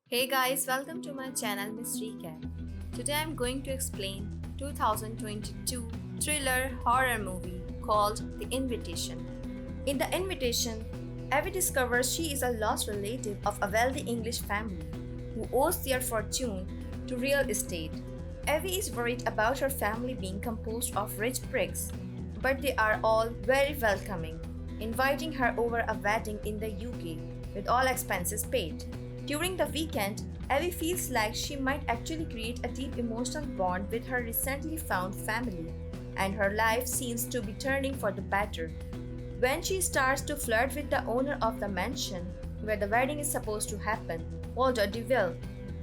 Hey guys, welcome to my channel Mystery Cat. Today I'm going to explain 2022 thriller horror movie called The Invitation. In The Invitation, Evie discovers she is a lost relative of a wealthy English family who owes their fortune to real estate. Evie is worried about her family being composed of rich prigs, but they are all very welcoming, inviting her over a wedding in the UK with all expenses paid. During the weekend, Evie feels like she might actually create a deep emotional bond with her recently found family, and her life seems to be turning for the better. When she starts to flirt with the owner of the mansion where the wedding is supposed to happen, Walter DeVille,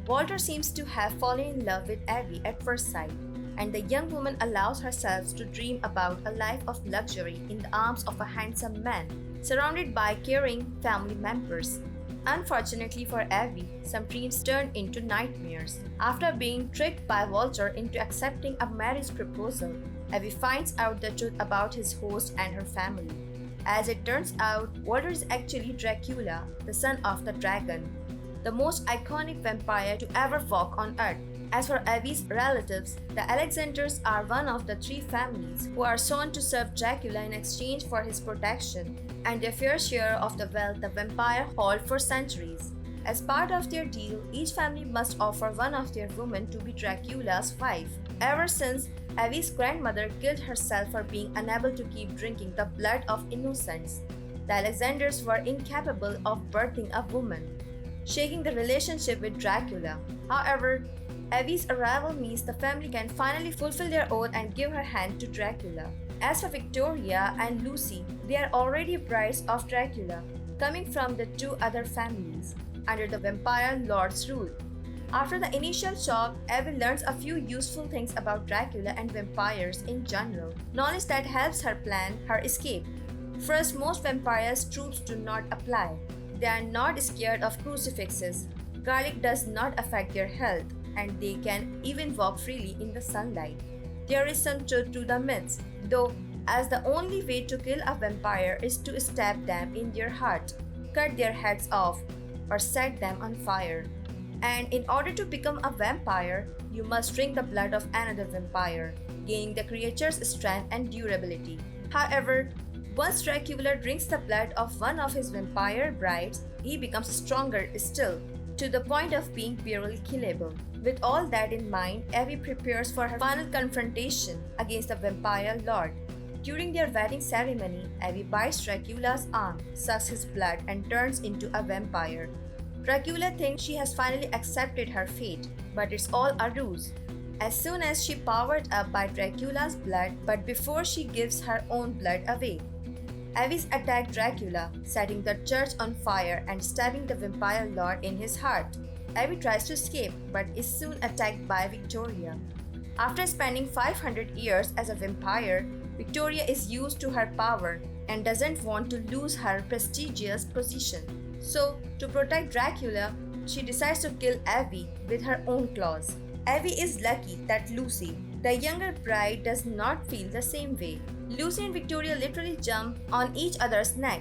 Walter seems to have fallen in love with Evie at first sight, and the young woman allows herself to dream about a life of luxury in the arms of a handsome man, surrounded by caring family members. Unfortunately for Evie, some dreams turn into nightmares. After being tricked by Walter into accepting a marriage proposal, Evie finds out the truth about his host and her family. As it turns out, Walter is actually Dracula, the son of the dragon, the most iconic vampire to ever walk on Earth. As for Evie's relatives, the Alexanders are one of the three families who are sworn to serve Dracula in exchange for his protection and their fair share of the wealth the vampire hauled for centuries. As part of their deal, each family must offer one of their women to be Dracula's wife. Ever since Evie's grandmother killed herself for being unable to keep drinking the blood of innocents, the Alexanders were incapable of birthing a woman, shaking the relationship with Dracula. However, Evie's arrival means the family can finally fulfill their oath and give her hand to Dracula. As for Victoria and Lucy, they are already brides of Dracula, coming from the two other families, under the vampire lord's rule. After the initial shock, Evie learns a few useful things about Dracula and vampires in general, knowledge that helps her plan her escape. First, most vampires' truths do not apply. They are not scared of crucifixes. Garlic does not affect their health, and they can even walk freely in the sunlight. There is some truth to the myths, though, as the only way to kill a vampire is to stab them in their heart, cut their heads off, or set them on fire. And in order to become a vampire, you must drink the blood of another vampire, gaining the creature's strength and durability. However, once Dracula drinks the blood of one of his vampire brides, he becomes stronger still, to the point of being barely killable. With all that in mind, Evie prepares for her final confrontation against the vampire lord. During their wedding ceremony, Evie bites Dracula's arm, sucks his blood, and turns into a vampire. Dracula thinks she has finally accepted her fate, but it's all a ruse. As soon as she powered up by Dracula's blood, but before she gives her own blood away, Evie attacks Dracula, setting the church on fire and stabbing the vampire lord in his heart. Evie tries to escape but is soon attacked by Victoria. After spending 500 years as a vampire, Victoria is used to her power and doesn't want to lose her prestigious position. So, to protect Dracula, she decides to kill Evie with her own claws. Evie is lucky that Lucy, the younger bride, does not feel the same way. Lucy and Victoria literally jump on each other's neck,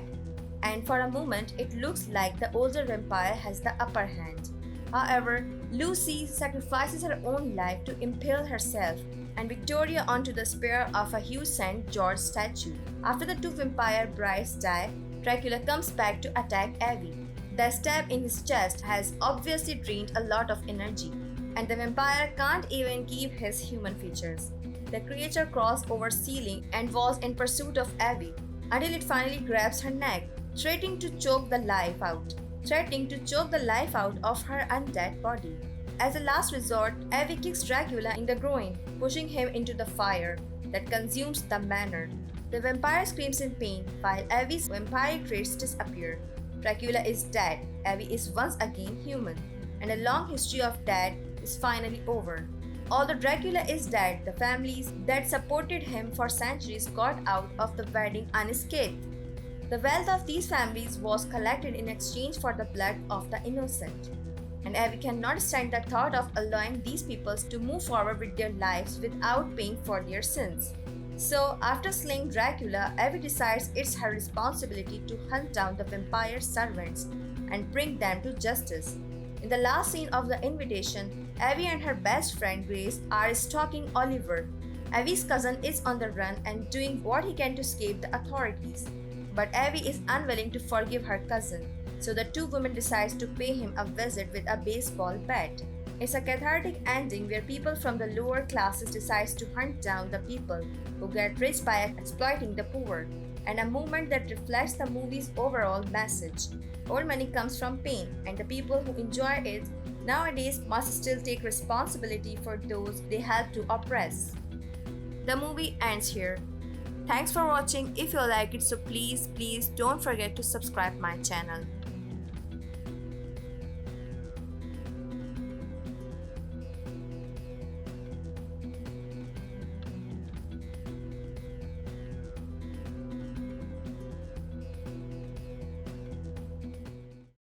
and for a moment it looks like the older vampire has the upper hand. However, Lucy sacrifices her own life to impale herself and Victoria onto the spear of a huge St. George statue. After the two vampire brides die, Dracula comes back to attack Evie. The stab in his chest has obviously drained a lot of energy, and the vampire can't even keep his human features. The creature crawls over ceiling and walls in pursuit of Evie until it finally grabs her neck, threatening to choke the life out of her undead body. As a last resort, Evie kicks Dracula in the groin, pushing him into the fire that consumes the manor. The vampire screams in pain while Evie's vampiric traits disappear. Dracula is dead, Evie is once again human, and a long history of death is finally over. Although Dracula is dead, the families that supported him for centuries got out of the wedding unscathed. The wealth of these families was collected in exchange for the blood of the innocent, and Evie cannot stand the thought of allowing these peoples to move forward with their lives without paying for their sins. So, after slaying Dracula, Evie decides it's her responsibility to hunt down the vampire servants and bring them to justice. In the last scene of The Invitation, Evie and her best friend Grace are stalking Oliver. Evie's cousin is on the run and doing what he can to escape the authorities. But Evie is unwilling to forgive her cousin, so the two women decide to pay him a visit with a baseball bat. It's a cathartic ending where people from the lower classes decide to hunt down the people who get rich by exploiting the poor, and a movement that reflects the movie's overall message. All money comes from pain, and the people who enjoy it nowadays must still take responsibility for those they help to oppress. The movie ends here. Thanks for watching. If you like it, so please don't forget to subscribe my channel.